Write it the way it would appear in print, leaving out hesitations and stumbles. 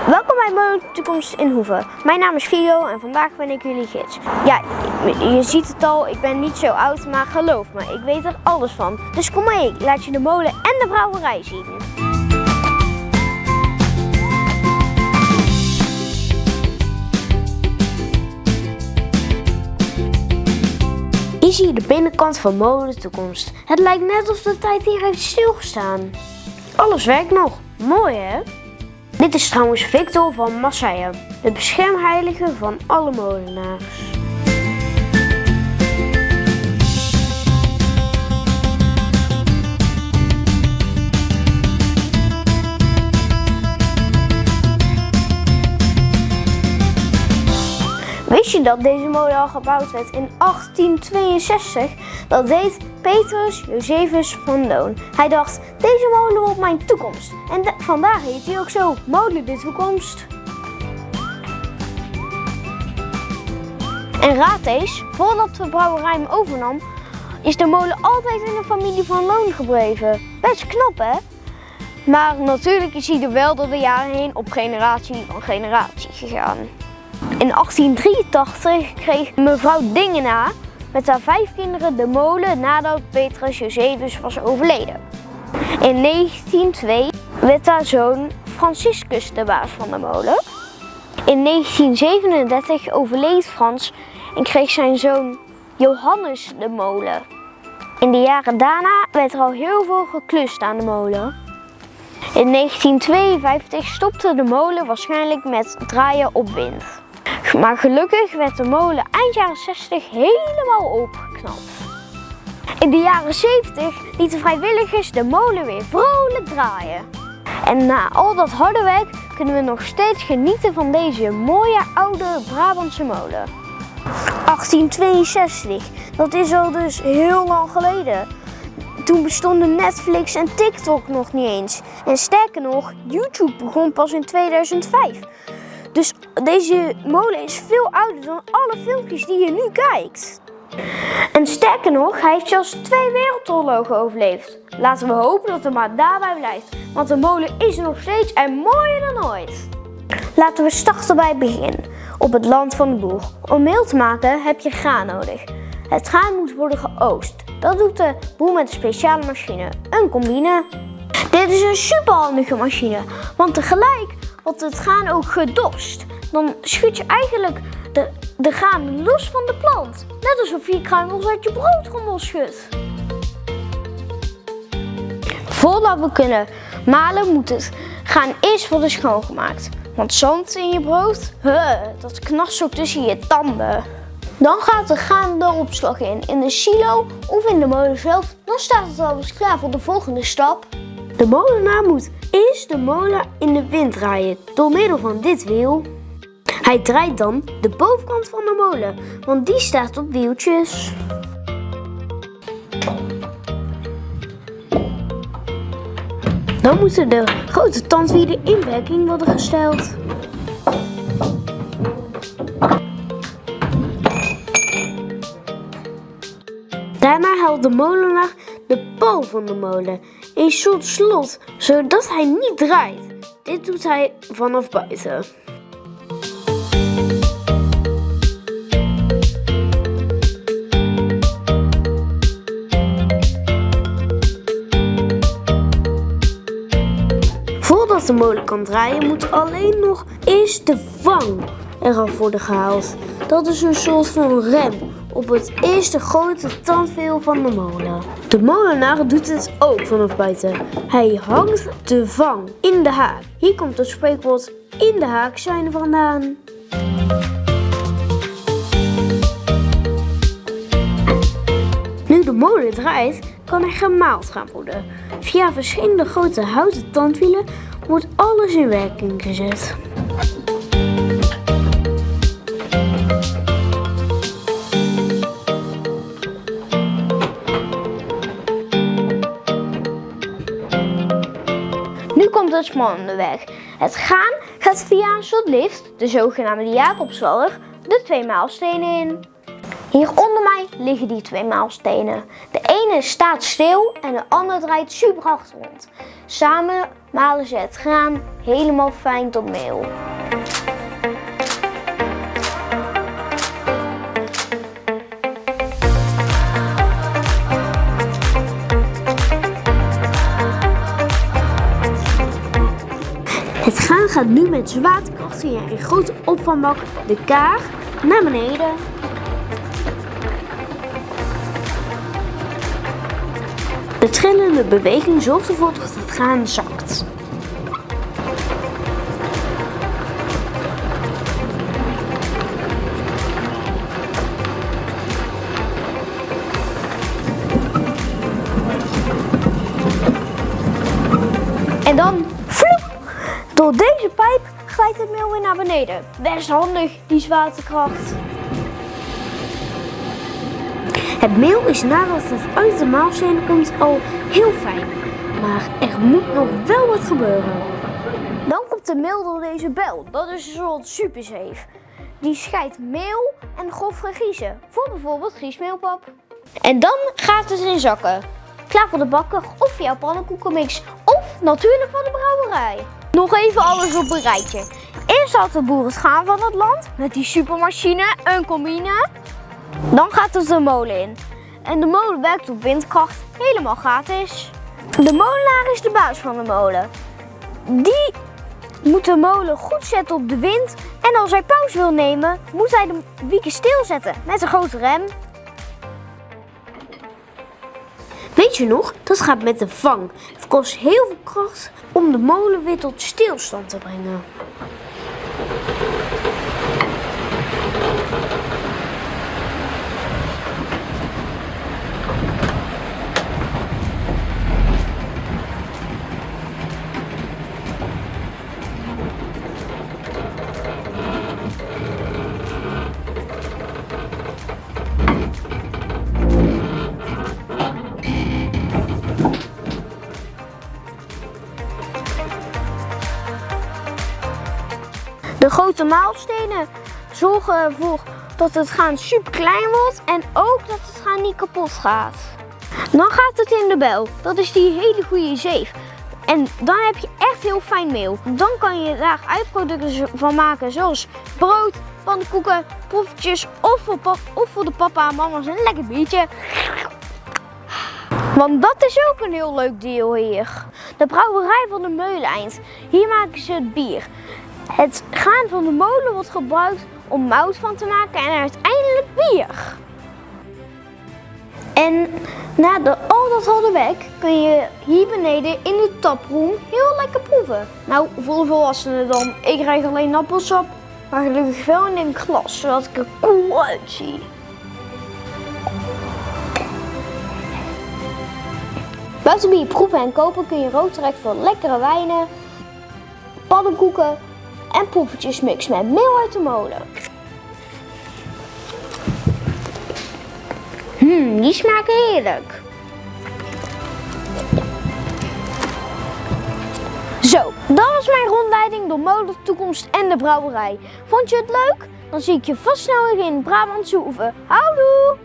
Welkom bij Molen Toekomst in Hoeve. Mijn naam is Figo en vandaag ben ik jullie gids. Ja, je ziet het al, ik ben niet zo oud, maar geloof me, ik weet er alles van. Dus kom mee, ik laat je de molen en de brouwerij zien. Hier zie je de binnenkant van Molen Toekomst. Het lijkt net alsof de tijd hier heeft stilgestaan. Alles werkt nog. Mooi hè? Dit is trouwens Victor van Marseille, de beschermheilige van alle molenaars. Wist je dat deze molen al gebouwd werd in 1862? Dat deed Petrus Josephus van Loon. Hij dacht, deze molen wordt mijn toekomst. En vandaar heet hij ook zo, Molen de Toekomst. En raad eens, voordat de brouwerij hem overnam, is de molen altijd in de familie van Loon gebleven. Best knap hè? Maar natuurlijk is hij er wel door de jaren heen op generatie van generatie gegaan. In 1883 kreeg mevrouw Dingena met haar 5 kinderen de molen nadat Petrus Josephus was overleden. In 1902 werd haar zoon Franciscus de baas van de molen. In 1937 overleed Frans en kreeg zijn zoon Johannes de molen. In de jaren daarna werd er al heel veel geklust aan de molen. In 1952 stopte de molen waarschijnlijk met draaien op wind. Maar gelukkig werd de molen eind jaren 60 helemaal opgeknapt. In de jaren 70 lieten vrijwilligers de molen weer vrolijk draaien. En na al dat harde werk kunnen we nog steeds genieten van deze mooie oude Brabantse molen. 1862, dat is al dus heel lang geleden. Toen bestonden Netflix en TikTok nog niet eens. En sterker nog, YouTube begon pas in 2005. Dus deze molen is veel ouder dan alle filmpjes die je nu kijkt. En sterker nog, hij heeft zelfs 2 wereldoorlogen overleefd. Laten we hopen dat het maar daarbij blijft. Want de molen is nog steeds en mooier dan ooit. Laten we starten bij het begin. Op het land van de boer. Om meel te maken heb je graan nodig. Het graan moet worden geoogst. Dat doet de boer met een speciale machine. Een combine. Dit is een superhandige machine. Want tegelijk wordt het graan ook gedorst. Dan schud je eigenlijk de graan los van de plant. Net alsof je kruimels uit je broodrommel schudt. Voordat we kunnen malen moet het graan eerst worden schoongemaakt. Want zand in je brood, dat knarst ook tussen je tanden. Dan gaat de graan de opslag in de silo of in de molen zelf. Dan staat het alweer klaar voor de volgende stap. De molenaar moet eerst de molen in de wind draaien door middel van dit wiel. Hij draait dan de bovenkant van de molen, want die staat op wieltjes. Dan moeten de grote tandwielen in werking worden gesteld. Daarna haalt de molenaar de pool van de molen, een soort slot, zodat hij niet draait. Dit doet hij vanaf buiten. Voordat de molen kan draaien, moet alleen nog eerst de vang eraf worden gehaald. Dat is een soort van rem op het eerste grote tandwiel van de molen. De molenaar doet het ook vanaf buiten. Hij hangt de vang in de haak. Hier komt het spreekwoord in de haak zijn vandaan. Nu de molen draait, kan er gemaald gaan worden. Via verschillende grote houten tandwielen wordt alles in werking gezet. Nu komt het spannende werk. Het graan gaat via een soort lift, de zogenaamde Jacobswalg, de 2 maalstenen in. Hier onder mij liggen die 2 maalstenen. De ene staat stil en de andere draait super hard rond. Samen malen ze het graan helemaal fijn tot meel. Het graan gaat nu met zwaartekracht via een grote opvangbak de kaag naar beneden. De trillende beweging zorgt ervoor dat het graan zakt. En dan vloep! Door deze pijp glijdt het meel weer naar beneden. Best handig, die zwaartekracht. Het meel is nadat het uit de maalsteen komt al heel fijn. Maar er moet nog wel wat gebeuren. Dan komt de meel door deze bel. Dat is een soort superzeef. Die scheidt meel en grove griezen. Voor bijvoorbeeld griesmeelpap. En dan gaat het in zakken. Klaar voor de bakker of voor jouw pannenkoekenmix. Of natuurlijk voor de brouwerij. Nog even alles op een rijtje. Eerst haalt de boer het graan van het land met die supermachine, een combine. Dan gaat het de molen in. En de molen werkt op windkracht, helemaal gratis. De molenaar is de baas van de molen. Die moet de molen goed zetten op de wind. En als hij pauze wil nemen, moet hij de wieken stilzetten met een grote rem. Weet je nog, dat gaat met de vang. Het kost heel veel kracht om de molen weer tot stilstand te brengen. De grote maalstenen zorgen ervoor dat het graan super klein wordt en ook dat het graan niet kapot gaat. Dan gaat het in de bel. Dat is die hele goede zeef. En dan heb je echt heel fijn meel. Dan kan je daar uitproducten van maken zoals brood, pannenkoeken, poffertjes of voor de papa en mama's een lekker biertje. Want dat is ook een heel leuk deel hier. De brouwerij van de Meuleind. Hier maken ze het bier. Het graan van de molen wordt gebruikt om mout van te maken en uiteindelijk bier. En na al dat harde werk kun je hier beneden in de taproom heel lekker proeven. Nou, voor de volwassenen dan. Ik krijg alleen appelsap, maar gelukkig wel in een glas, zodat ik er cool uitzie. Buiten bier proeven en kopen kun je roodtrek voor lekkere wijnen, pannenkoeken en poffertjes mixen met meel uit de molen. Die smaken heerlijk. Zo, dat was mijn rondleiding door molen, toekomst en de brouwerij. Vond je het leuk? Dan zie ik je vast snel weer in Brabantse Hoeve. Houdoe!